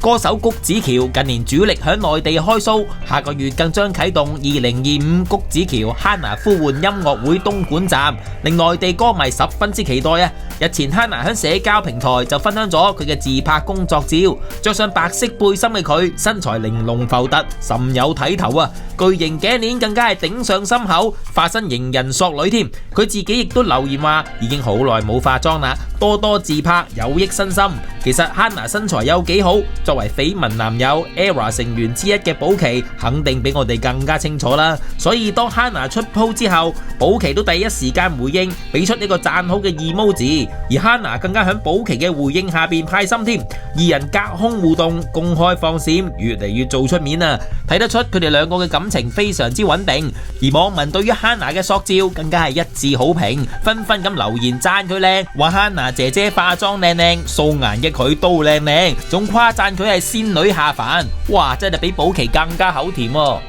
歌手谷子喬近年主力響內地開 show， 下個月更將啟動2025谷子喬 Hana 呼喚音樂會東莞站，令內地歌迷十分之期待啊！日前 Hana 響社交平台就分享咗佢嘅自拍工作照，着上白色背心嘅佢，身材玲瓏浮凸，甚有睇頭啊！巨型頸鏈更加係頂上心口，化身型人索女添。佢自己亦都留言話，已經好耐冇化妝啦，多多自拍有益身心。其實 Hana 身材有幾好，作為緋聞男友 ERROR 成員之一嘅保錡，肯定比我哋更加清楚啦。所以當 Hana 出 po 之後，保錡都第一時間回應，俾出呢個讚好嘅 emoji，而 Hana 更加響保錡嘅回應下邊派心添，二人隔空互動，公開放閃，越嚟越做出面啊！睇得出佢哋兩個嘅感情非常之穩定，而網民對於 Hana 嘅塑照更加係一致好評，紛紛咁留言讚佢靚，話 Hana 姐姐化妝靚靚，素顏嘅佢都靚靚，仲誇讚佢係仙女下凡，哇！真係比保錡更加口甜喎。